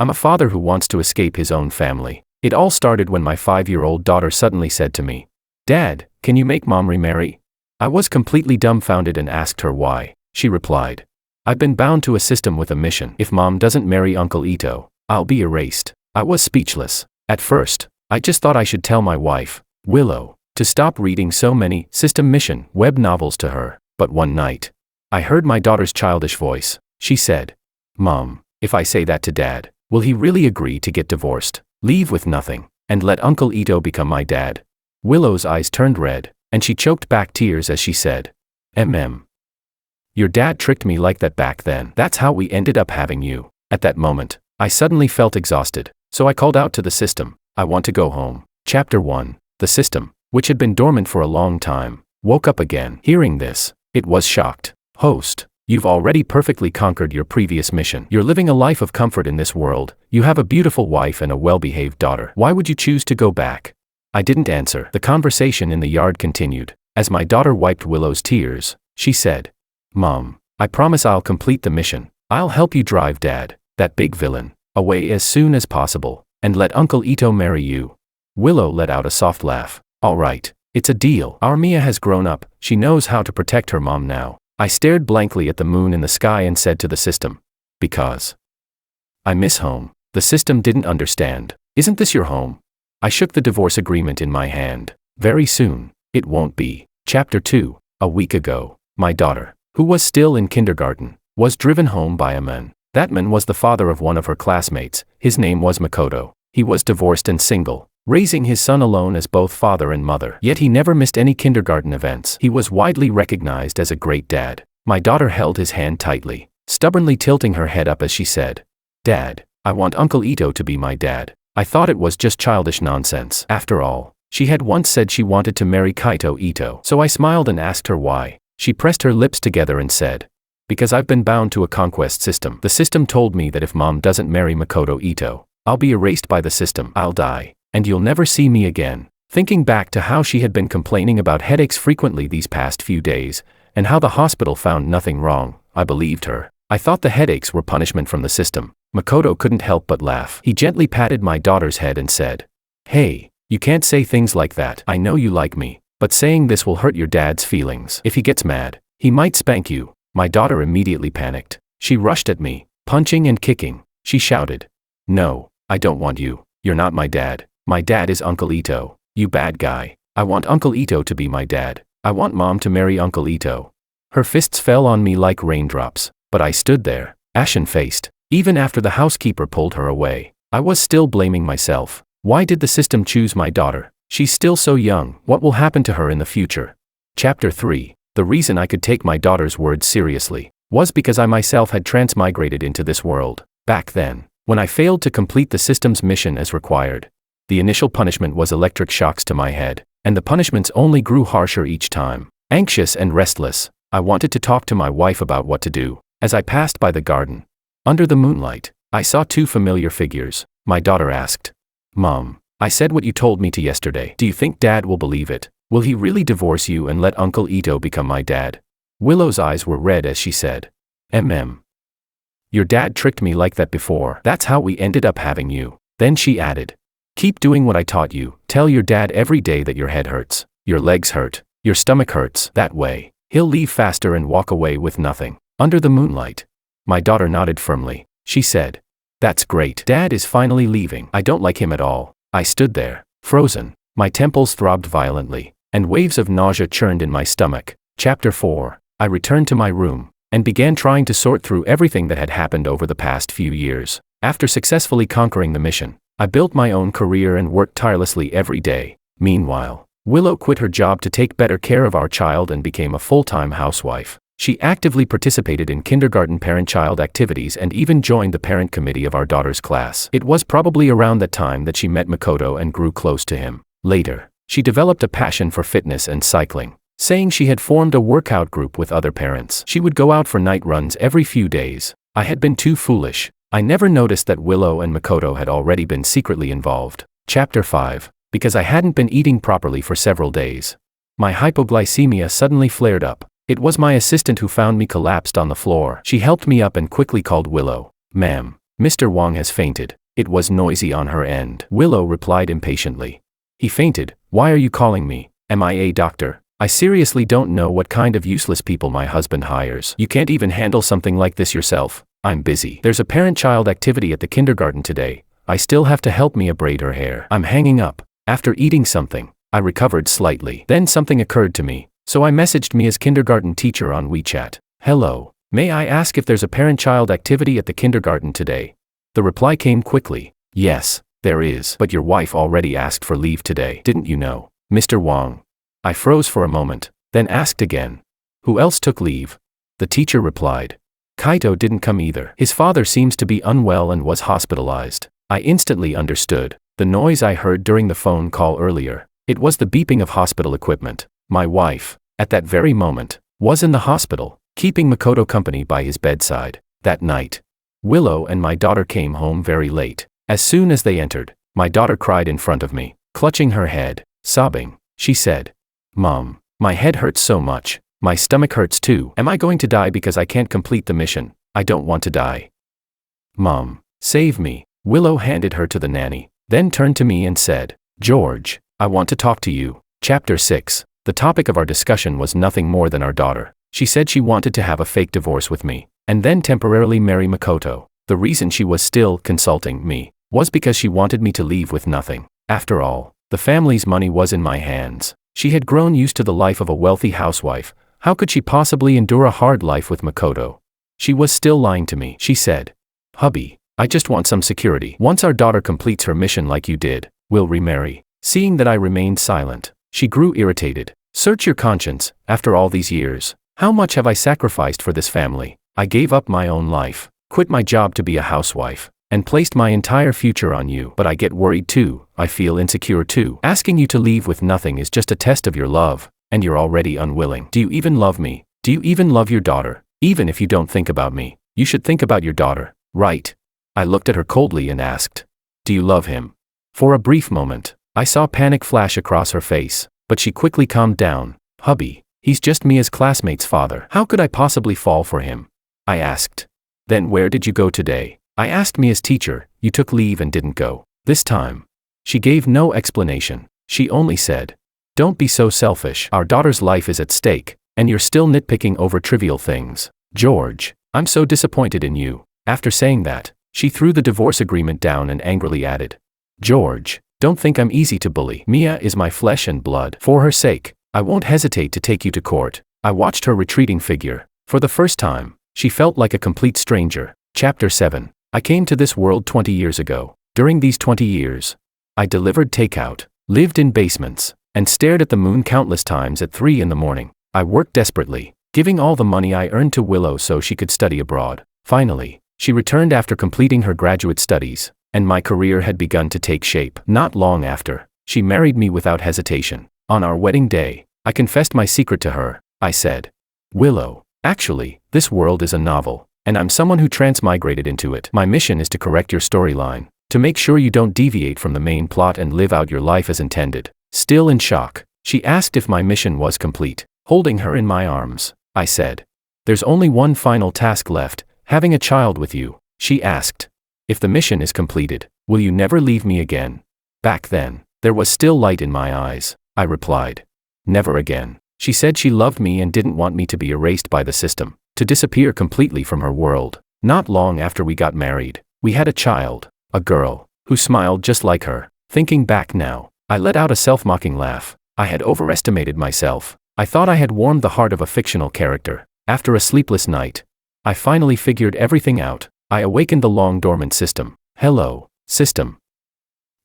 I'm a father who wants to escape his own family. It all started when my 5-year-old daughter suddenly said to me, "Dad, can you make Mom remarry?" I was completely dumbfounded and asked her why. She replied, "I've been bound to a system with a mission. If Mom doesn't marry Uncle Ito, I'll be erased." I was speechless. At first, I just thought I should tell my wife, Willow, to stop reading so many system mission web novels to her. But one night, I heard my daughter's childish voice. She said, "Mom, if I say that to Dad, will he really agree to get divorced, leave with nothing, and let Uncle Ito become my dad?" Willow's eyes turned red, and she choked back tears as she said, Your dad tricked me like that back then. That's how we ended up having you." At that moment, I suddenly felt exhausted, so I called out to the system, "I want to go home." Chapter 1. The system, which had been dormant for a long time, woke up again. Hearing this, it was shocked. "Host, you've already perfectly conquered your previous mission. You're living a life of comfort in this world. You have a beautiful wife and a well-behaved daughter. Why would you choose to go back?" I didn't answer. The conversation in the yard continued. As my daughter wiped Willow's tears, she said, "Mom, I promise I'll complete the mission. I'll help you drive Dad, that big villain, away as soon as possible, and let Uncle Ito marry you." Willow let out a soft laugh. "All right, it's a deal. Our Mia has grown up. She knows how to protect her mom now." I stared blankly at the moon in the sky and said to the system, "Because I miss home." The system didn't understand. "Isn't this your home?" I shook the divorce agreement in my hand. "Very soon, it won't be." Chapter 2. A week ago, my daughter, who was still in kindergarten, was driven home by a man. That man was the father of one of her classmates. His name was Makoto. He was divorced and single, raising his son alone as both father and mother. Yet he never missed any kindergarten events. He was widely recognized as a great dad. My daughter held his hand tightly, stubbornly tilting her head up as she said, "Dad, I want Uncle Ito to be my dad." I thought it was just childish nonsense. After all, she had once said she wanted to marry Kaito Ito. So I smiled and asked her why. She pressed her lips together and said, "Because I've been bound to a conquest system. The system told me that if Mom doesn't marry Makoto Ito, I'll be erased by the system. I'll die, and you'll never see me again." Thinking back to how she had been complaining about headaches frequently these past few days, and how the hospital found nothing wrong, I believed her. I thought the headaches were punishment from the system. Makoto couldn't help but laugh. He gently patted my daughter's head and said, "Hey, you can't say things like that. I know you like me, but saying this will hurt your dad's feelings. If he gets mad, he might spank you." My daughter immediately panicked. She rushed at me, punching and kicking. She shouted, "No, I don't want you. You're not my dad. My dad is Uncle Ito. You bad guy. I want Uncle Ito to be my dad. I want Mom to marry Uncle Ito." Her fists fell on me like raindrops, but I stood there, ashen-faced. Even after the housekeeper pulled her away, I was still blaming myself. Why did the system choose my daughter? She's still so young. What will happen to her in the future? Chapter 3. The reason I could take my daughter's words seriously was because I myself had transmigrated into this world. Back then, when I failed to complete the system's mission as required, the initial punishment was electric shocks to my head, and the punishments only grew harsher each time. Anxious and restless, I wanted to talk to my wife about what to do. As I passed by the garden, under the moonlight, I saw two familiar figures. My daughter asked, "Mom, I said what you told me to yesterday. Do you think Dad will believe it? Will he really divorce you and let Uncle Ito become my dad?" Willow's eyes were red as she said, Your dad tricked me like that before. That's how we ended up having you." Then she added, "Keep doing what I taught you. Tell your dad every day that your head hurts, your legs hurt, your stomach hurts. That way, he'll leave faster and walk away with nothing." Under the moonlight, my daughter nodded firmly. She said, "That's great. Dad is finally leaving. I don't like him at all." I stood there, frozen. My temples throbbed violently, and waves of nausea churned in my stomach. Chapter 4. I returned to my room, and began trying to sort through everything that had happened over the past few years. After successfully conquering the mission, I built my own career and worked tirelessly every day. Meanwhile, Willow quit her job to take better care of our child and became a full-time housewife. She actively participated in kindergarten parent-child activities and even joined the parent committee of our daughter's class. It was probably around that time that she met Makoto and grew close to him. Later, she developed a passion for fitness and cycling, saying she had formed a workout group with other parents. She would go out for night runs every few days. I had been too foolish. I never noticed that Willow and Makoto had already been secretly involved. Chapter 5. Because I hadn't been eating properly for several days, my hypoglycemia suddenly flared up. It was my assistant who found me collapsed on the floor. She helped me up and quickly called Willow. "Ma'am, Mr. Wang has fainted. It was noisy on her end. Willow replied impatiently. He fainted. Why are you calling me? Am I a doctor? I seriously don't know what kind of useless people my husband hires. You can't even handle something like this yourself. I'm busy. There's a parent-child activity at the kindergarten today. I still have to help Mia braid her hair. I'm hanging up. After eating something, I recovered slightly. Then something occurred to me, so I messaged Mia's kindergarten teacher on WeChat. Hello. May I ask if there's a parent-child activity at the kindergarten today? The reply came quickly. Yes, there is. But your wife already asked for leave today. Didn't you know, Mr. Wang? I froze for a moment, then asked again. Who else took leave? The teacher replied. Kaito didn't come either. His father seems to be unwell and was hospitalized. I instantly understood. The noise I heard during the phone call earlier. It was the beeping of hospital equipment. My wife, at that very moment, was in the hospital, keeping Makoto company by his bedside. That night, Willow and my daughter came home very late. As soon as they entered, my daughter cried in front of me, clutching her head, sobbing. She said, "Mom, my head hurts so much. My stomach hurts too. Am I going to die because I can't complete the mission? I don't want to die. Mom, save me." Willow handed her to the nanny, then turned to me and said, "George, I want to talk to you." Chapter 6. The topic of our discussion was nothing more than our daughter. She said she wanted to have a fake divorce with me, and then temporarily marry Makoto. The reason she was still consulting me was because she wanted me to leave with nothing. After all, the family's money was in my hands. She had grown used to the life of a wealthy housewife. How could she possibly endure a hard life with Makoto? She was still lying to me. She said, "Hubby, I just want some security. Once our daughter completes her mission like you did, we'll remarry." Seeing that I remained silent, she grew irritated. "Search your conscience, after all these years. How much have I sacrificed for this family? I gave up my own life, quit my job to be a housewife, and placed my entire future on you. But I get worried too, I feel insecure too. Asking you to leave with nothing is just a test of your love, and you're already unwilling. Do you even love me? Do you even love your daughter? Even if you don't think about me, you should think about your daughter, right?" I looked at her coldly and asked, "Do you love him?" For a brief moment, I saw panic flash across her face, but she quickly calmed down. "Hubby, he's just Mia's classmate's father. How could I possibly fall for him?" I asked. "Then where did you go today?" I asked Mia's teacher. "You took leave and didn't go this time." She gave no explanation. She only said, "Don't be so selfish. Our daughter's life is at stake, and you're still nitpicking over trivial things. George, I'm so disappointed in you." After saying that, she threw the divorce agreement down and angrily added, "George, don't think I'm easy to bully. Mia is my flesh and blood. For her sake, I won't hesitate to take you to court." I watched her retreating figure. For the first time, she felt like a complete stranger. Chapter 7. I came to this world 20 years ago. During these 20 years, I delivered takeout, lived in basements, and stared at the moon countless times at 3 in the morning. I worked desperately, giving all the money I earned to Willow so she could study abroad. Finally, she returned after completing her graduate studies, and my career had begun to take shape. Not long after, she married me without hesitation. On our wedding day, I confessed my secret to her. I said, "Willow, actually, this world is a novel, and I'm someone who transmigrated into it. My mission is to correct your storyline, to make sure you don't deviate from the main plot and live out your life as intended." Still in shock, she asked if my mission was complete. Holding her in my arms, I said, "There's only one final task left, having a child with you." She asked, "If the mission is completed, will you never leave me again?" Back then, there was still light in my eyes. I replied, "Never again." She said she loved me and didn't want me to be erased by the system, to disappear completely from her world. Not long after we got married, we had a child, a girl, who smiled just like her. Thinking back now, I let out a self-mocking laugh. I had overestimated myself. I thought I had warmed the heart of a fictional character. After a sleepless night, I finally figured everything out. I awakened the long-dormant system. "Hello, system.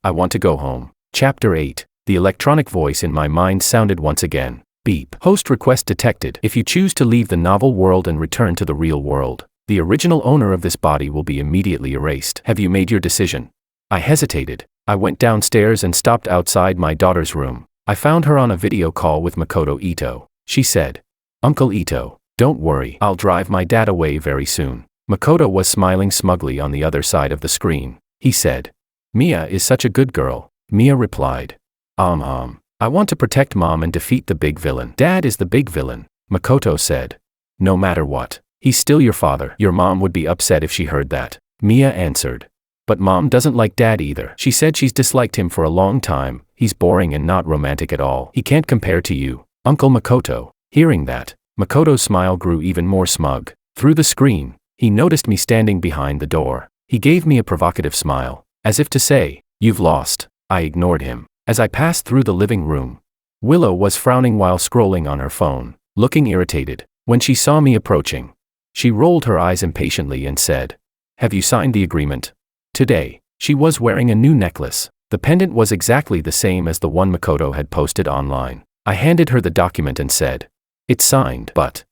I want to go home." Chapter 8. The electronic voice in my mind sounded once again. Beep. Host request detected. If you choose to leave the novel world and return to the real world, the original owner of this body will be immediately erased. Have you made your decision? I hesitated. I went downstairs and stopped outside my daughter's room. I found her on a video call with Makoto Ito. She said, "Uncle Ito, don't worry, I'll drive my dad away very soon." Makoto was smiling smugly on the other side of the screen. He said, "Mia is such a good girl." Mia replied, I want to protect Mom and defeat the big villain." "Dad is the big villain," Makoto said. "No matter what, he's still your father." "Your mom would be upset if she heard that." Mia answered. But Mom doesn't like Dad either. She said she's disliked him for a long time. He's boring and not romantic at all. He can't compare to you, Uncle Makoto. Hearing that, Makoto's smile grew even more smug. Through the screen, he noticed me standing behind the door. He gave me a provocative smile, as if to say, "You've lost." I ignored him. As I passed through the living room, Willow was frowning while scrolling on her phone, looking irritated. When she saw me approaching, she rolled her eyes impatiently and said, "Have you signed the agreement?" Today, she was wearing a new necklace. The pendant was exactly the same as the one Makoto had posted online. I handed her the document and said, "It's signed, but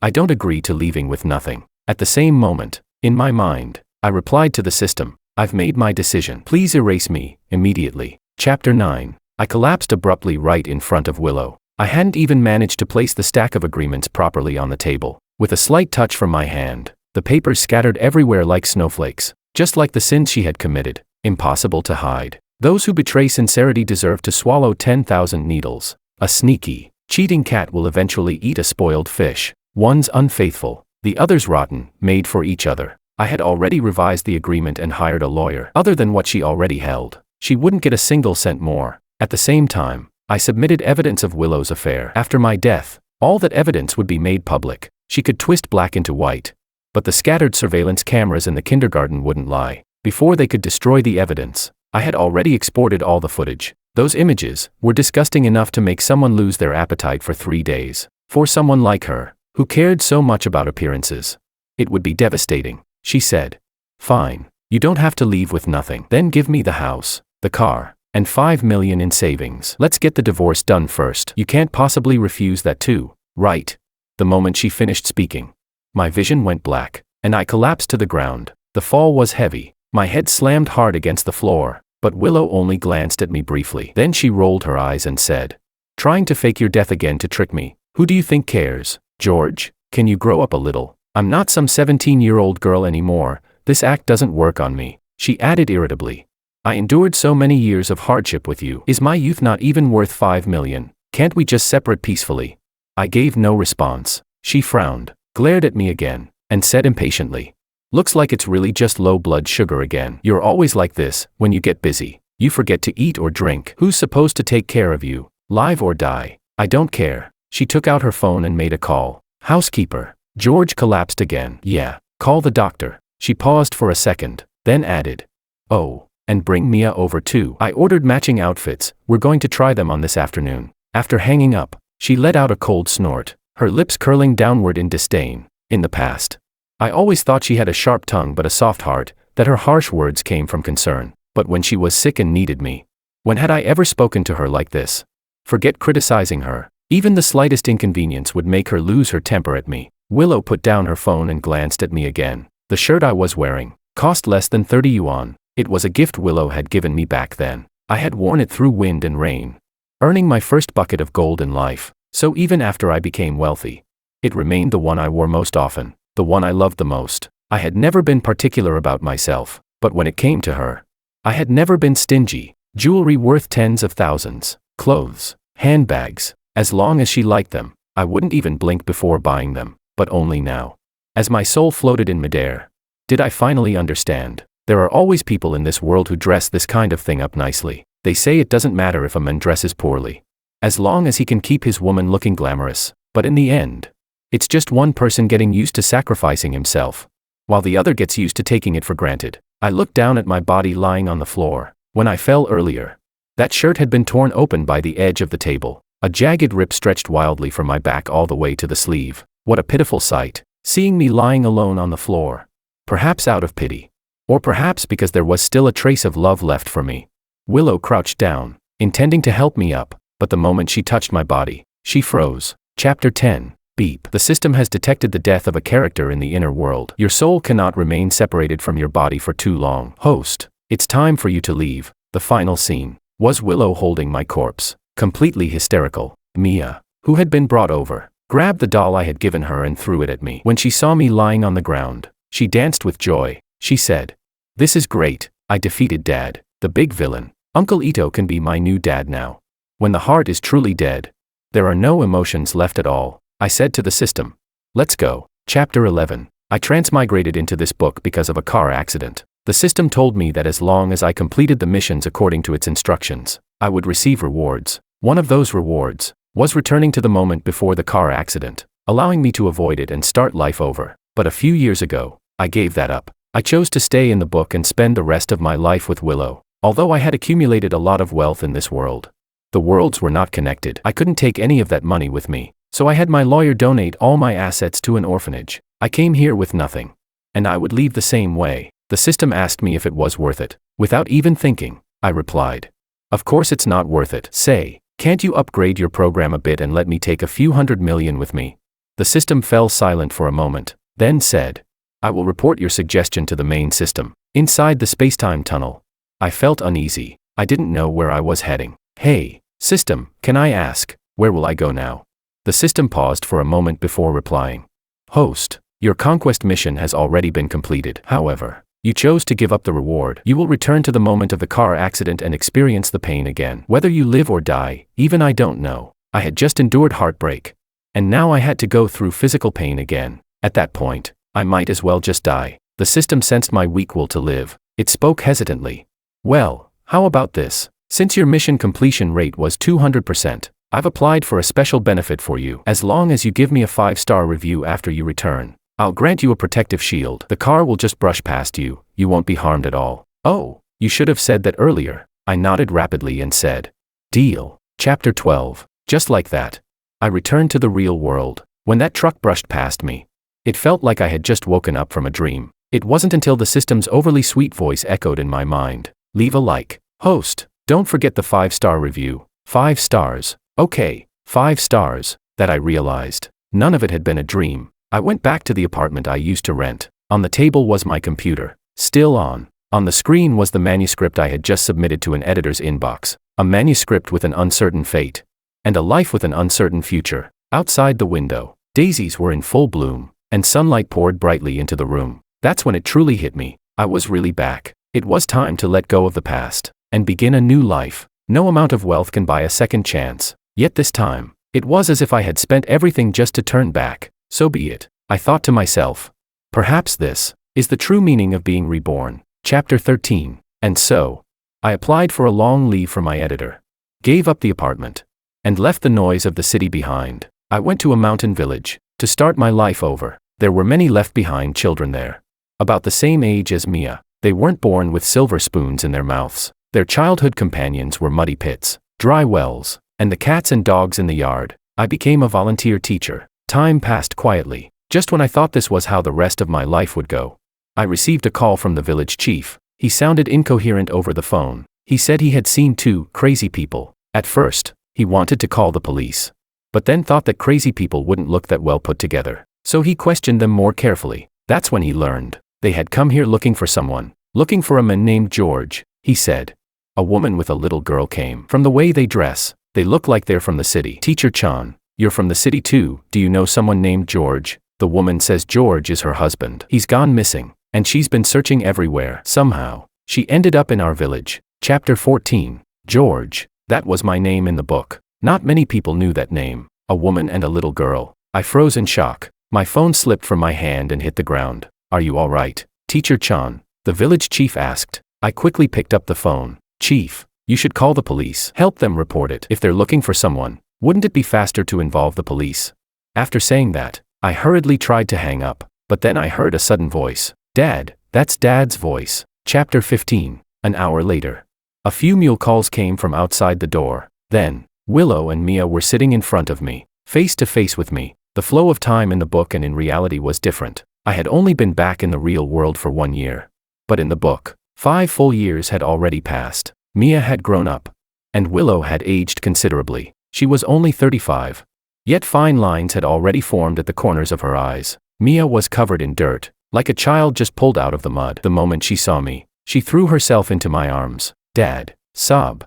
I don't agree to leaving with nothing." At the same moment, in my mind, I replied to the system, "I've made my decision. Please erase me, immediately." Chapter 9. I collapsed abruptly right in front of Willow. I hadn't even managed to place the stack of agreements properly on the table. With a slight touch from my hand, the papers scattered everywhere like snowflakes, just like the sins she had committed, impossible to hide. Those who betray sincerity deserve to swallow 10,000 needles. A sneaky, cheating cat will eventually eat a spoiled fish. One's unfaithful, the other's rotten, made for each other. I had already revised the agreement and hired a lawyer. Other than what she already held, she wouldn't get a single cent more. At the same time, I submitted evidence of Willow's affair. After my death, all that evidence would be made public. She could twist black into white. But the scattered surveillance cameras in the kindergarten wouldn't lie. Before they could destroy the evidence, I had already exported all the footage. Those images were disgusting enough to make someone lose their appetite for 3 days. For someone like her, who cared so much about appearances, it would be devastating. She said, "Fine, you don't have to leave with nothing. Then give me the house, the car, and 5 million in savings. Let's get the divorce done first. You can't possibly refuse that too, right?" The moment she finished speaking, my vision went black, and I collapsed to the ground. The fall was heavy. My head slammed hard against the floor, but Willow only glanced at me briefly. Then she rolled her eyes and said, "Trying to fake your death again to trick me. Who do you think cares? George, can you grow up a little? I'm not some 17-year-old girl anymore. This act doesn't work on me," she added irritably. "I endured so many years of hardship with you. Is my youth not even worth 5 million? Can't we just separate peacefully?" I gave no response. She frowned, glared at me again, and said impatiently, "Looks like it's really just low blood sugar again. You're always like this. When you get busy, you forget to eat or drink. Who's supposed to take care of you, live or die? I don't care." She took out her phone and made a call. "Housekeeper." George collapsed again. "Yeah, call the doctor." She paused for a second, then added, "Oh, and bring Mia over too. I ordered matching outfits. We're going to try them on this afternoon." After hanging up, she let out a cold snort, her lips curling downward in disdain. In the past, I always thought she had a sharp tongue but a soft heart, that her harsh words came from concern. But when she was sick and needed me, when had I ever spoken to her like this? Forget criticizing her. Even the slightest inconvenience would make her lose her temper at me. Willow put down her phone and glanced at me again. The shirt I was wearing cost less than 30 yuan. It was a gift Willow had given me back then. I had worn it through wind and rain, earning my first bucket of gold in life. So even after I became wealthy, it remained the one I wore most often, the one I loved the most. I had never been particular about myself, but when it came to her, I had never been stingy. Jewelry worth tens of thousands, clothes, handbags. As long as she liked them, I wouldn't even blink before buying them. But only now, as my soul floated in midair, did I finally understand. There are always people in this world who dress this kind of thing up nicely. They say it doesn't matter if a man dresses poorly, as long as he can keep his woman looking glamorous. But in the end, it's just one person getting used to sacrificing himself, while the other gets used to taking it for granted. I looked down at my body lying on the floor. When I fell earlier, that shirt had been torn open by the edge of the table. A jagged rip stretched wildly from my back all the way to the sleeve. What a pitiful sight, seeing me lying alone on the floor. Perhaps out of pity, or perhaps because there was still a trace of love left for me. Willow crouched down, intending to help me up, but the moment she touched my body, she froze. Chapter 10. Beep. The system has detected the death of a character in the inner world. Your soul cannot remain separated from your body for too long. Host, it's time for you to leave. The final scene was Willow holding my corpse, completely hysterical. Mia, who had been brought over, grabbed the doll I had given her and threw it at me. When she saw me lying on the ground, she danced with joy. She said, "This is great. I defeated Dad, the big villain. Uncle Ito can be my new dad now." When the heart is truly dead, there are no emotions left at all. I said to the system, "Let's go." Chapter 11. I transmigrated into this book because of a car accident. The system told me that as long as I completed the missions according to its instructions, I would receive rewards. One of those rewards was returning to the moment before the car accident, allowing me to avoid it and start life over. But a few years ago, I gave that up. I chose to stay in the book and spend the rest of my life with Willow. Although I had accumulated a lot of wealth in this world, the worlds were not connected. I couldn't take any of that money with me, so I had my lawyer donate all my assets to an orphanage. I came here with nothing, and I would leave the same way. The system asked me if it was worth it. Without even thinking, I replied, "Of course it's not worth it." Say, "Can't you upgrade your program a bit and let me take a few $100 million with me?" The system fell silent for a moment, then said, "I will report your suggestion to the main system." Inside the spacetime tunnel, I felt uneasy. I didn't know where I was heading. "Hey, system, can I ask, where will I go now?" The system paused for a moment before replying. "Host, your conquest mission has already been completed. However, you chose to give up the reward. You will return to the moment of the car accident and experience the pain again. Whether you live or die, even I don't know. I had just endured heartbreak, and now I had to go through physical pain again. At that point, I might as well just die." The system sensed my weak will to live. It spoke hesitantly. "Well, how about this? Since your mission completion rate was 200%, I've applied for a special benefit for you. As long as you give me a 5-star review after you return, I'll grant you a protective shield. The car will just brush past you. You won't be harmed at all." "Oh, you should have said that earlier." I nodded rapidly and said, "Deal." Chapter 12. Just like that, I returned to the real world. When that truck brushed past me, it felt like I had just woken up from a dream. It wasn't until the system's overly sweet voice echoed in my mind, "Leave a like. Host, don't forget the 5-star review." 5 stars. Okay, 5 stars. That I realized none of it had been a dream. I went back to the apartment I used to rent. On the table was my computer, still on. On the screen was the manuscript I had just submitted to an editor's inbox. A manuscript with an uncertain fate, and a life with an uncertain future. Outside the window, daisies were in full bloom, and sunlight poured brightly into the room. That's when it truly hit me. I was really back. It was time to let go of the past, and begin a new life. No amount of wealth can buy a second chance. Yet this time, it was as if I had spent everything just to turn back. So be it, I thought to myself. Perhaps this is the true meaning of being reborn. Chapter 13. And so, I applied for a long leave from my editor, gave up the apartment, and left the noise of the city behind. I went to a mountain village to start my life over. There were many left behind children there, about the same age as Mia. They weren't born with silver spoons in their mouths. Their childhood companions were muddy pits, dry wells, and the cats and dogs in the yard. I became a volunteer teacher. Time passed quietly. Just when I thought this was how the rest of my life would go, I received a call from the village chief. He sounded incoherent over the phone. He said he had seen 2 crazy people. At first, he wanted to call the police, but then thought that crazy people wouldn't look that well put together. So he questioned them more carefully. That's when he learned they had come here looking for someone, looking for a man named George. He said, "A woman with a little girl came. From the way they dress, they look like they're from the city." "Teacher Chan, you're from the city too. Do you know someone named George?" The woman says George is her husband. He's gone missing, and she's been searching everywhere. Somehow, she ended up in our village. Chapter 14. George. That was my name in the book. Not many people knew that name. A woman and a little girl. I froze in shock. My phone slipped from my hand and hit the ground. "Are you all right, Teacher Chan?" the village chief asked. I quickly picked up the phone. "Chief, you should call the police. Help them report it. If they're looking for someone, wouldn't it be faster to involve the police?" After saying that, I hurriedly tried to hang up, but then I heard a sudden voice. "Dad, that's Dad's voice." Chapter 15. An hour later, a few mule calls came from outside the door. Then, Willow and Mia were sitting in front of me, face to face with me. The flow of time in the book and in reality was different. I had only been back in the real world for 1 year. But in the book, 5 full years had already passed. Mia had grown up, and Willow had aged considerably. She was only 35. Yet fine lines had already formed at the corners of her eyes. Mia was covered in dirt, like a child just pulled out of the mud. The moment she saw me, she threw herself into my arms. "Dad," sob.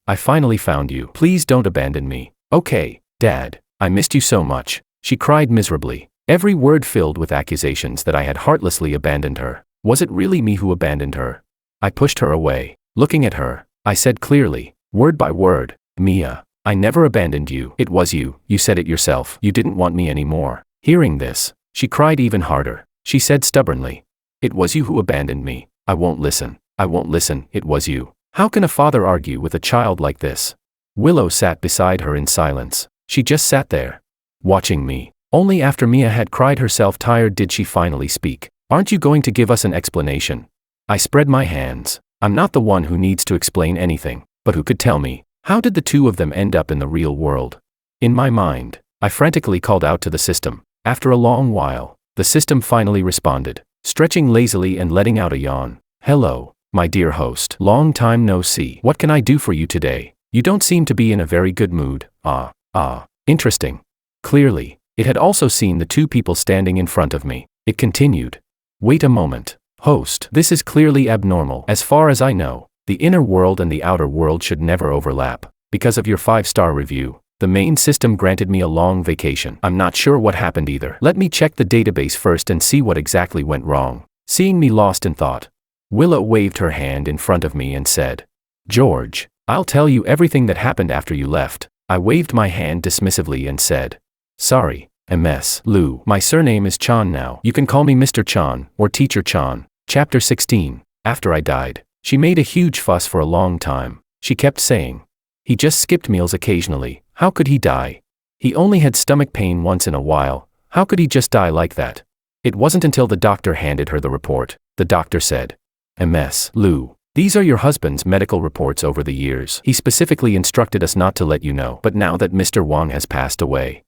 "I finally found you. Please don't abandon me." "Okay, Dad, I missed you so much." She cried miserably, every word filled with accusations that I had heartlessly abandoned her. Was it really me who abandoned her? I pushed her away. Looking at her, I said clearly, word by word, "Mia, I never abandoned you. It was you. You said it yourself. You didn't want me anymore." Hearing this, she cried even harder. she said stubbornly. It was you who abandoned me. I won't listen. I won't listen. It was you. How can a father argue with a child like this? Willow sat beside her in silence. She just sat there, watching me. Only after Mia had cried herself tired did she finally speak. Aren't you going to give us an explanation? I spread my hands. I'm not the one who needs to explain anything, but who could tell me? How did the two of them end up in the real world? In my mind, I frantically called out to the system. After a long while, the system finally responded, stretching lazily and letting out a yawn. Hello, my dear host. Long time no see. What can I do for you today? You don't seem to be in a very good mood. Interesting. Clearly, it had also seen the two people standing in front of me. It continued. Wait a moment. Host, this is clearly abnormal. As far as I know, the inner world and the outer world should never overlap. Because of your 5-star review, the main system granted me a long vacation. I'm not sure what happened either. Let me check the database first and see what exactly went wrong. Seeing me lost in thought, Willow waved her hand in front of me and said, George, I'll tell you everything that happened after you left. I waved my hand dismissively and said, sorry, MS. Lou. My surname is Chan now. You can call me Mr. Chan, or Teacher Chan. Chapter 16. After I died, she made a huge fuss for a long time. She kept saying, he just skipped meals occasionally. How could he die? He only had stomach pain once in a while. How could he just die like that? It wasn't until the doctor handed her the report. The doctor said, MS. Lou, these are your husband's medical reports over the years. He specifically instructed us not to let you know, but now that Mr. Wang has passed away,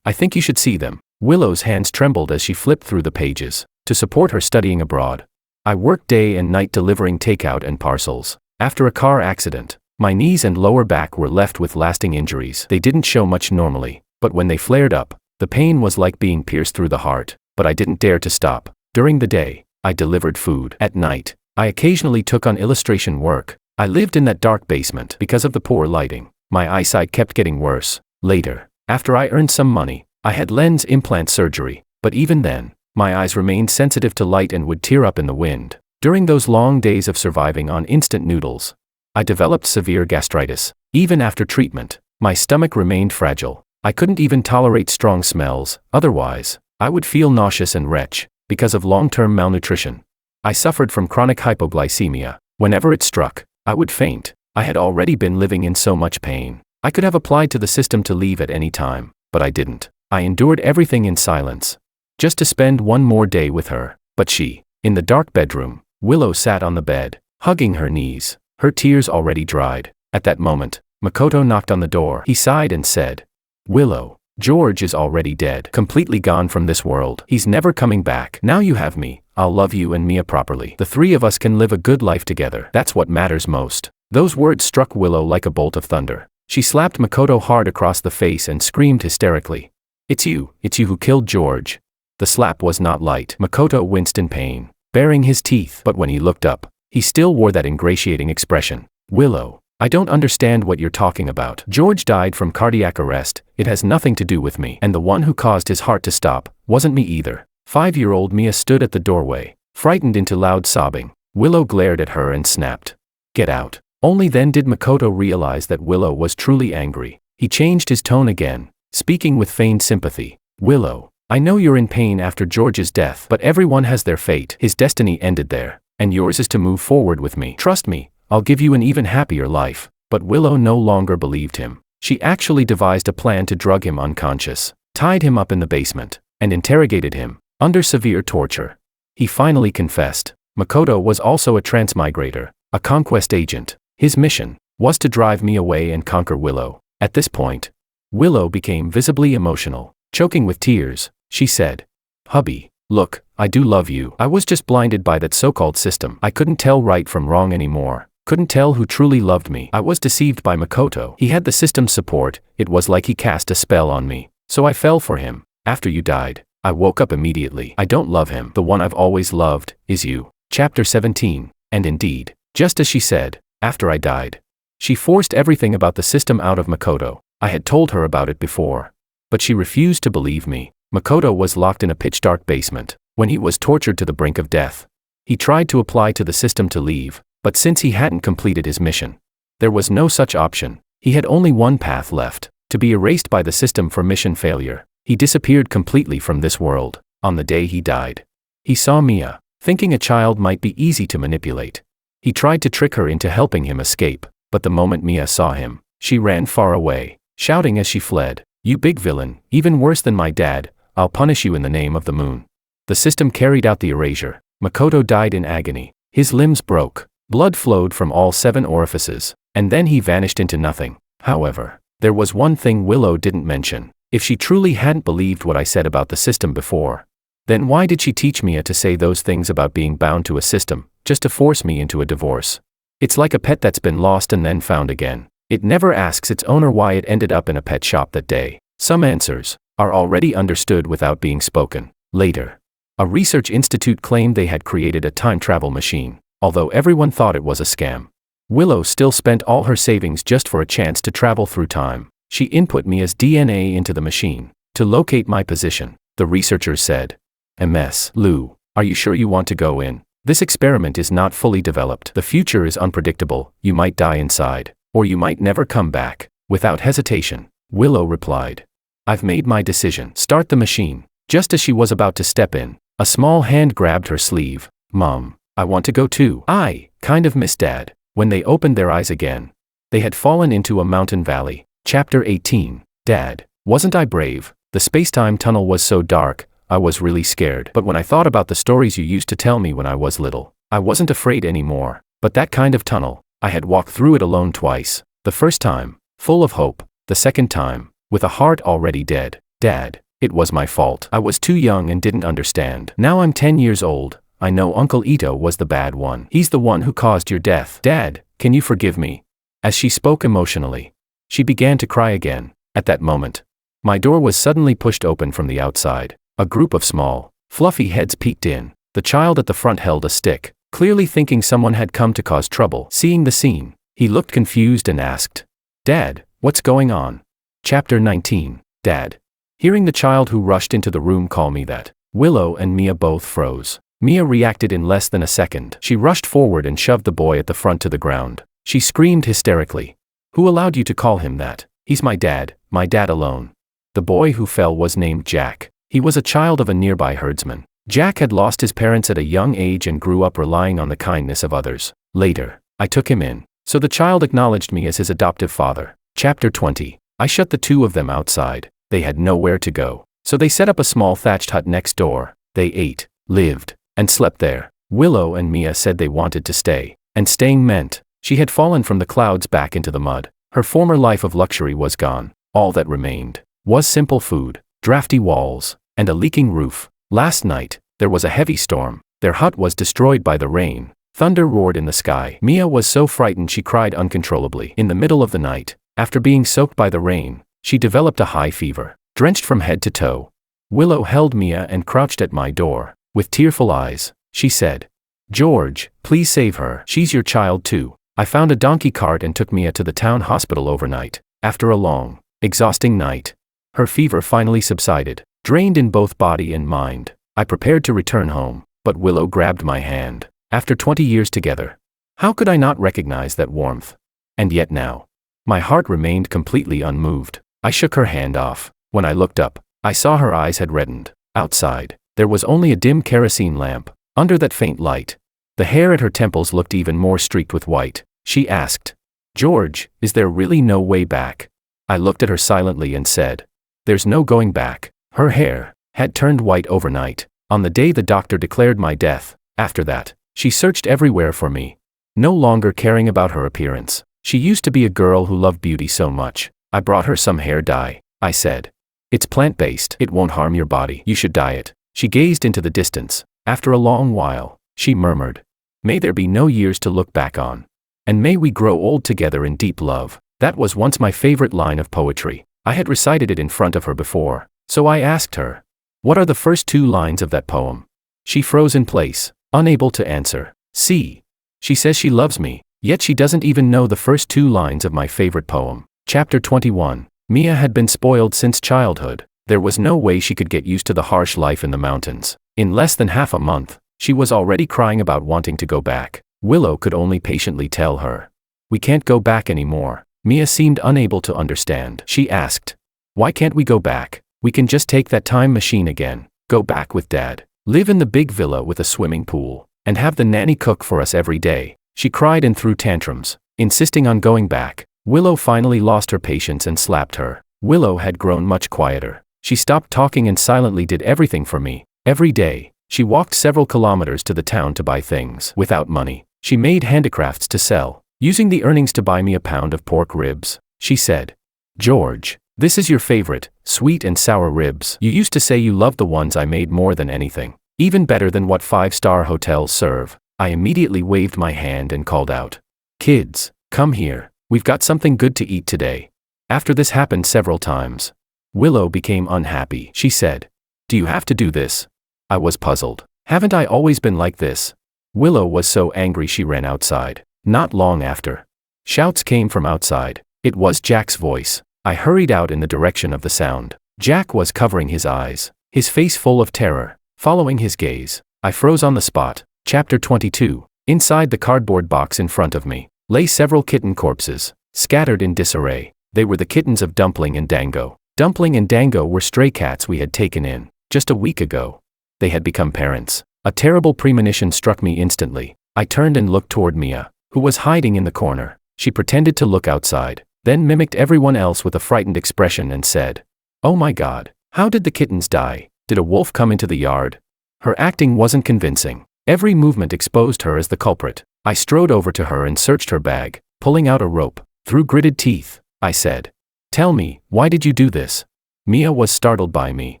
I think you should see them. Willow's hands trembled as she flipped through the pages. To support her studying abroad, I worked day and night delivering takeout and parcels. After a car accident, my knees and lower back were left with lasting injuries. They didn't show much normally, but when they flared up, the pain was like being pierced through the heart. But I didn't dare to stop. During the day, I delivered food. At night, I occasionally took on illustration work. I lived in that dark basement because of the poor lighting. My eyesight kept getting worse. Later, after I earned some money, I had lens implant surgery, but even then, my eyes remained sensitive to light and would tear up in the wind. During those long days of surviving on instant noodles, I developed severe gastritis. Even after treatment, my stomach remained fragile. I couldn't even tolerate strong smells. Otherwise, I would feel nauseous and retch because of long-term malnutrition. I suffered from chronic hypoglycemia. Whenever it struck, I would faint. I had already been living in so much pain. I could have applied to the system to leave at any time, but I didn't. I endured everything in silence, just to spend one more day with her. But she, in the dark bedroom, Willow sat on the bed, hugging her knees, her tears already dried. At that moment, Makoto knocked on the door. He sighed and said, Willow, George is already dead, completely gone from this world. He's never coming back. Now you have me. I'll love you and Mia properly. The three of us can live a good life together. That's what matters most. Those words struck Willow like a bolt of thunder. She slapped Makoto hard across the face and screamed hysterically. It's you who killed George. The slap was not light. Makoto winced in pain, baring his teeth, but when he looked up, he still wore that ingratiating expression. Willow, I don't understand what you're talking about. George died from cardiac arrest. It has nothing to do with me. And the one who caused his heart to stop wasn't me either. 5-year-old Mia stood at the doorway, frightened into loud sobbing. Willow glared at her and snapped, Get out. Only then did Makoto realize that Willow was truly angry. He changed his tone again, speaking with feigned sympathy. Willow, I know you're in pain after George's death, but everyone has their fate. His destiny ended there, and yours is to move forward with me. Trust me, I'll give you an even happier life. But Willow no longer believed him. She actually devised a plan to drug him unconscious, tied him up in the basement, and interrogated him, under severe torture. He finally confessed. Makoto was also a transmigrator, a conquest agent. His mission was to drive me away and conquer Willow. At this point, Willow became visibly emotional. Choking with tears, she said, Hubby, look, I do love you. I was just blinded by that so-called system. I couldn't tell right from wrong anymore. Couldn't tell who truly loved me. I was deceived by Makoto. He had the system's support. It was like he cast a spell on me. So I fell for him. After you died, I woke up immediately. I don't love him. The one I've always loved is you. Chapter 17. And indeed, just as she said, after I died, she forced everything about the system out of Makoto. I had told her about it before, but she refused to believe me. Makoto was locked in a pitch-dark basement when he was tortured to the brink of death. He tried to apply to the system to leave, but since he hadn't completed his mission, there was no such option. He had only one path left, to be erased by the system for mission failure. He disappeared completely from this world. On the day he died, He saw Mia, thinking a child might be easy to manipulate. He tried to trick her into helping him escape, but the moment Mia saw him, she ran far away, shouting as she fled, "You big villain, even worse than my dad, I'll punish you in the name of the moon." The system carried out the erasure. Makoto died in agony. His limbs broke, blood flowed from all 7 orifices, and then he vanished into nothing. However, there was one thing Willow didn't mention. If she truly hadn't believed what I said about the system before, then why did she teach Mia to say those things about being bound to a system, just to force me into a divorce? It's like a pet that's been lost and then found again. It never asks its owner why it ended up in a pet shop that day. Some answers are already understood without being spoken. Later, a research institute claimed they had created a time travel machine, although everyone thought it was a scam. Willow still spent all her savings just for a chance to travel through time. She input Mia's DNA into the machine to locate my position. The researchers said, "Ms. Lou, are you sure you want to go in? This experiment is not fully developed. The future is unpredictable. You might die inside, or you might never come back." Without hesitation, Willow replied, "I've made my decision. Start the machine." Just as she was about to step in, a small hand grabbed her sleeve. "Mom, I want to go too. I kind of miss Dad." When they opened their eyes again, they had fallen into a mountain valley. Chapter 18. Dad, wasn't I brave? The space-time tunnel was so dark, I was really scared. But when I thought about the stories you used to tell me when I was little, I wasn't afraid anymore. But that kind of tunnel, I had walked through it alone twice. The first time, full of hope. The second time, with a heart already dead. Dad, it was my fault. I was too young and didn't understand. Now I'm 10 years old. I know Uncle Ito was the bad one. He's the one who caused your death. Dad, can you forgive me? As she spoke emotionally, she began to cry again. At that moment, my door was suddenly pushed open from the outside. A group of small, fluffy heads peeked in. The child at the front held a stick, clearly thinking someone had come to cause trouble. Seeing the scene, he looked confused and asked, "Dad, what's going on?" Chapter 19. Dad. Hearing the child who rushed into the room call me that, Willow and Mia both froze. Mia reacted in less than a second. She rushed forward and shoved the boy at the front to the ground. She screamed hysterically, "Who allowed you to call him that? He's my dad alone." The boy who fell was named Jack. He was a child of a nearby herdsman. Jack had lost his parents at a young age and grew up relying on the kindness of others. Later, I took him in, so the child acknowledged me as his adoptive father. Chapter 20. I shut the two of them outside. They had nowhere to go, so they set up a small thatched hut next door. They ate, lived, and slept there. Willow and Mia said they wanted to stay, and staying meant she had fallen from the clouds back into the mud. Her former life of luxury was gone. All that remained was simple food, drafty walls, and a leaking roof. Last night, there was a heavy storm. Their hut was destroyed by the rain. Thunder roared in the sky. Mia was so frightened she cried uncontrollably. In the middle of the night, after being soaked by the rain, she developed a high fever, drenched from head to toe. Willow held Mia and crouched at my door. With tearful eyes, she said, "George, please save her. She's your child too." I found a donkey cart and took Mia to the town hospital overnight. After a long, exhausting night, her fever finally subsided. Drained in both body and mind, I prepared to return home, but Willow grabbed my hand. After 20 years together, how could I not recognize that warmth? And yet now, my heart remained completely unmoved. I shook her hand off. When I looked up, I saw her eyes had reddened. Outside, there was only a dim kerosene lamp. Under that faint light, the hair at her temples looked even more streaked with white. She asked, "George, is there really no way back?" I looked at her silently and said, "There's no going back." Her hair had turned white overnight, on the day the doctor declared my death. After that, she searched everywhere for me, no longer caring about her appearance. She used to be a girl who loved beauty so much. I brought her some hair dye. I said, "It's plant-based. It won't harm your body. You should dye it." She gazed into the distance. After a long while, she murmured, "May there be no years to look back on. And may we grow old together in deep love." That was once my favorite line of poetry. I had recited it in front of her before, so I asked her, "What are the first 2 lines of that poem?" She froze in place, unable to answer. See, she says she loves me, yet she doesn't even know the first 2 lines of my favorite poem. Chapter 21. Mia had been spoiled since childhood. There was no way she could get used to the harsh life in the mountains. In less than half a month, she was already crying about wanting to go back. Willow could only patiently tell her, "We can't go back anymore." Mia seemed unable to understand. She asked, "Why can't we go back? We can just take that time machine again, go back with Dad." live in the big villa with a swimming pool, and have the nanny cook for us every day. She cried and threw tantrums, insisting on going back. Willow finally lost her patience and slapped her. Willow had grown much quieter. She stopped talking and silently did everything for me. Every day, she walked several kilometers to the town to buy things. Without money, she made handicrafts to sell, using the earnings to buy me a pound of pork ribs. She said, "George, this is your favorite, sweet and sour ribs. You used to say you loved the ones I made more than anything, even better than what 5-star hotels serve." I immediately waved my hand and called out, "Kids, come here. We've got something good to eat today." After this happened several times, Willow became unhappy. She said, "Do you have to do this?" I was puzzled. Haven't I always been like this? Willow was so angry she ran outside. Not long after, shouts came from outside. It was Jack's voice. I hurried out in the direction of the sound. Jack was covering his eyes, his face full of terror. Following his gaze, I froze on the spot. Chapter 22. Inside the cardboard box in front of me lay several kitten corpses, scattered in disarray. They were the kittens of Dumpling and Dango. Dumpling and Dango were stray cats we had taken in just a week ago. They had become parents. A terrible premonition struck me instantly. I turned and looked toward Mia, who was hiding in the corner. She pretended to look outside, then mimicked everyone else with a frightened expression and said, "Oh my God, how did the kittens die? Did a wolf come into the yard?" Her acting wasn't convincing. Every movement exposed her as the culprit. I strode over to her and searched her bag, pulling out a rope. Through gritted teeth, I said, "Tell me, why did you do this?" Mia was startled by me.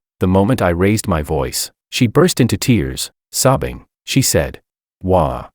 The moment I raised my voice, she burst into tears, sobbing. She said, "Wah.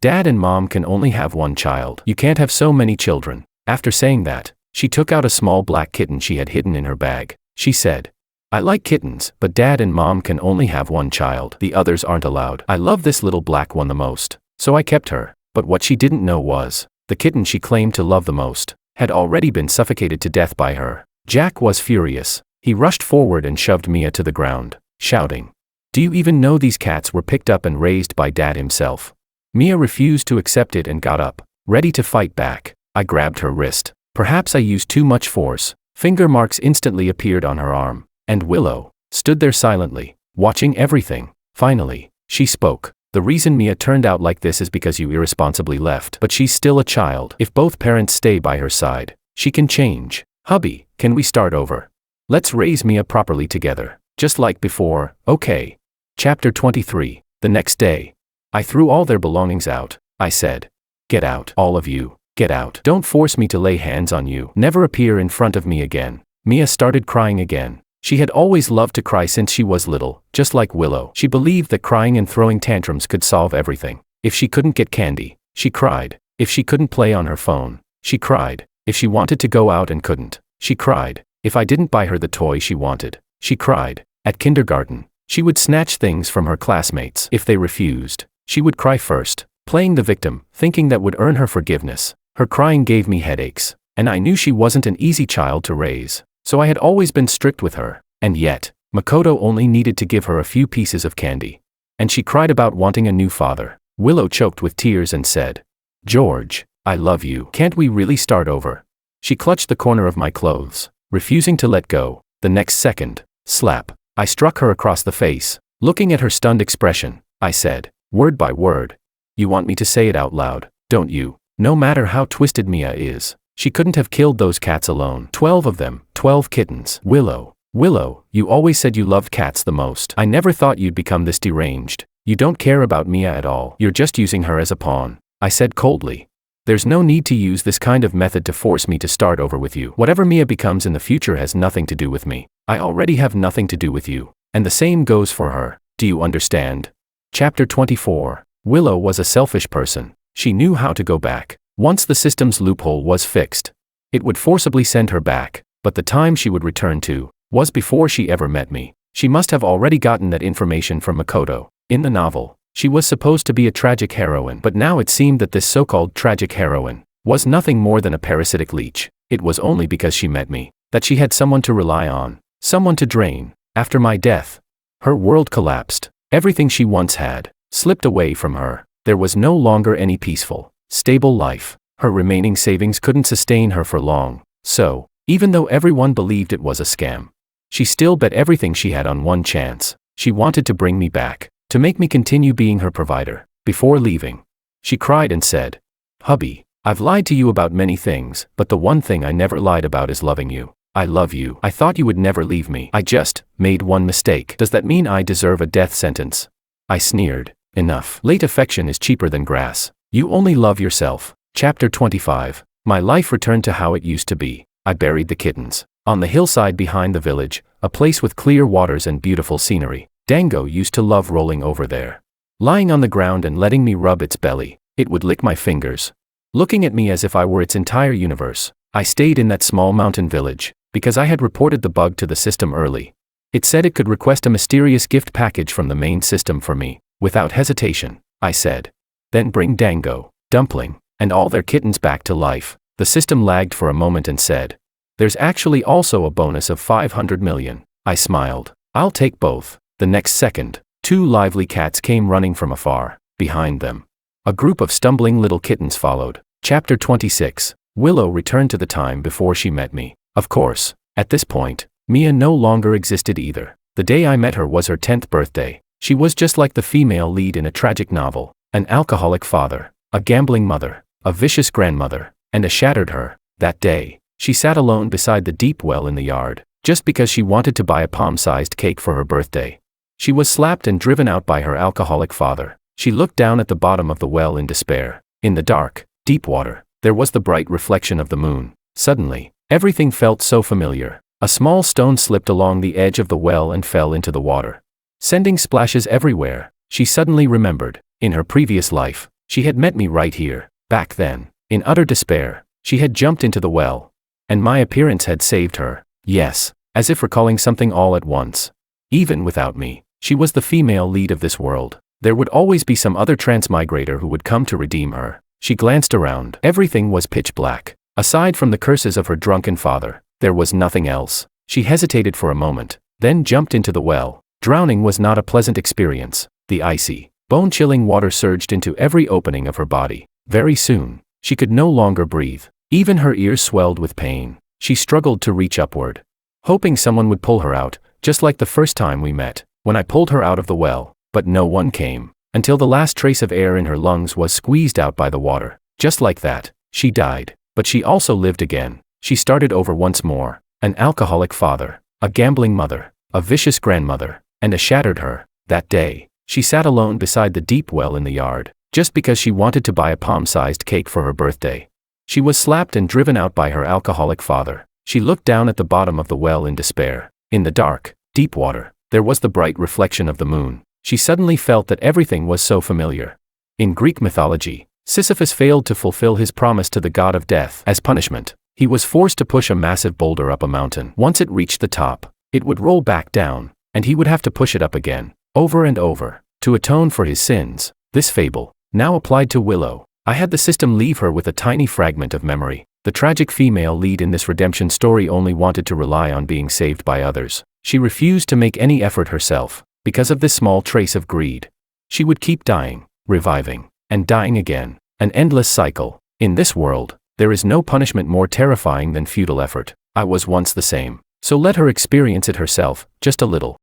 Dad and Mom can only have one child. You can't have so many children." After saying that, she took out a small black kitten she had hidden in her bag. She said, "I like kittens, but Dad and Mom can only have one child. The others aren't allowed. I love this little black one the most, so I kept her." But what she didn't know was, the kitten she claimed to love the most had already been suffocated to death by her. Jack was furious. He rushed forward and shoved Mia to the ground, shouting, "Do you even know these cats were picked up and raised by Dad himself?" Mia refused to accept it and got up, ready to fight back. I grabbed her wrist. Perhaps I used too much force. Finger marks instantly appeared on her arm, and Willow stood there silently, watching everything. Finally, she spoke. "The reason Mia turned out like this is because you irresponsibly left. But she's still a child. If both parents stay by her side, she can change. Hubby, can we start over? Let's raise Mia properly together, just like before, okay?" Chapter 23. The next day, I threw all their belongings out. I said, "Get out, all of you, get out. Don't force me to lay hands on you. Never appear in front of me again." Mia started crying again. She had always loved to cry since she was little, just like Willow. She believed that crying and throwing tantrums could solve everything. If she couldn't get candy, she cried. If she couldn't play on her phone, she cried. If she wanted to go out and couldn't, she cried. If I didn't buy her the toy she wanted, she cried. At kindergarten, she would snatch things from her classmates. If they refused, she would cry first, playing the victim, thinking that would earn her forgiveness. Her crying gave me headaches, and I knew she wasn't an easy child to raise. So I had always been strict with her, and yet, Makoto only needed to give her a few pieces of candy. And she cried about wanting a new father. Willow choked with tears and said, "George, I love you. Can't we really start over?" She clutched the corner of my clothes, refusing to let go. The next second, slap, I struck her across the face. Looking at her stunned expression, I said, word by word, "You want me to say it out loud, don't you?" No matter how twisted Mia is, she couldn't have killed those cats alone. 12 of them, 12 kittens. Willow, you always said you loved cats the most. I never thought you'd become this deranged. You don't care about Mia at all. You're just using her as a pawn. I said coldly. There's no need to use this kind of method to force me to start over with you. Whatever Mia becomes in the future has nothing to do with me. I already have nothing to do with you. And the same goes for her. Do you understand? Chapter 24. Willow was a selfish person. She knew how to go back. Once the system's loophole was fixed, it would forcibly send her back, but the time she would return to was before she ever met me. She must have already gotten that information from Makoto. In the novel, she was supposed to be a tragic heroine, but now it seemed that this so-called tragic heroine was nothing more than a parasitic leech. It was only because she met me that she had someone to rely on, someone to drain. After my death, her world collapsed. Everything she once had slipped away from her. There was no longer any peaceful, stable life. Her remaining savings couldn't sustain her for long. So, even though everyone believed it was a scam, she still bet everything she had on one chance. She wanted to bring me back, to make me continue being her provider. Before leaving, she cried and said, "Hubby, I've lied to you about many things, but the one thing I never lied about is loving you. I love you. I thought you would never leave me. I just made one mistake. Does that mean I deserve a death sentence?" I sneered. "Enough. Late affection is cheaper than grass. You only love yourself." Chapter 25. My life returned to how it used to be. I buried the kittens on the hillside behind the village, a place with clear waters and beautiful scenery. Dango used to love rolling over there. Lying on the ground and letting me rub its belly, it would lick my fingers, looking at me as if I were its entire universe. I stayed in that small mountain village, because I had reported the bug to the system early. It said it could request a mysterious gift package from the main system for me. Without hesitation, I said, "Then bring Dango, Dumpling, and all their kittens back to life." The system lagged for a moment and said, "There's actually also a bonus of 500 million. I smiled. "I'll take both." The next second, 2 lively cats came running from afar. Behind them, a group of stumbling little kittens followed. Chapter 26. Willow returned to the time before she met me. Of course, at this point, Mia no longer existed either. The day I met her was her 10th birthday. She was just like the female lead in a tragic novel, an alcoholic father, a gambling mother, a vicious grandmother, and a shattered her. That day, she sat alone beside the deep well in the yard, just because she wanted to buy a palm-sized cake for her birthday. She was slapped and driven out by her alcoholic father. She looked down at the bottom of the well in despair. In the dark, deep water, there was the bright reflection of the moon. Suddenly, everything felt so familiar. A small stone slipped along the edge of the well and fell into the water, sending splashes everywhere. She suddenly remembered, in her previous life, she had met me right here. Back then, in utter despair, she had jumped into the well, and my appearance had saved her. Yes, as if recalling something all at once. Even without me, she was the female lead of this world. There would always be some other transmigrator who would come to redeem her. She glanced around. Everything was pitch black. Aside from the curses of her drunken father, there was nothing else. She hesitated for a moment, then jumped into the well. Drowning was not a pleasant experience. The icy, bone-chilling water surged into every opening of her body. Very soon, she could no longer breathe. Even her ears swelled with pain. She struggled to reach upward, hoping someone would pull her out, just like the first time we met, when I pulled her out of the well. But no one came, until the last trace of air in her lungs was squeezed out by the water. Just like that, she died. But she also lived again. She started over once more. An alcoholic father, a gambling mother, a vicious grandmother, and a shattered her. That day, she sat alone beside the deep well in the yard, just because she wanted to buy a palm-sized cake for her birthday. She was slapped and driven out by her alcoholic father. She looked down at the bottom of the well in despair. In the dark, deep water, there was the bright reflection of the moon. She suddenly felt that everything was so familiar. In Greek mythology, Sisyphus failed to fulfill his promise to the god of death. As punishment, he was forced to push a massive boulder up a mountain. Once it reached the top, it would roll back down, and he would have to push it up again, over and over, to atone for his sins. This fable now applied to Willow. I had the system leave her with a tiny fragment of memory. The tragic female lead in this redemption story only wanted to rely on being saved by others. She refused to make any effort herself. Because of this small trace of greed, she would keep dying, reviving, and dying again. An endless cycle. In this world, there is no punishment more terrifying than futile effort. I was once the same. So let her experience it herself, just a little.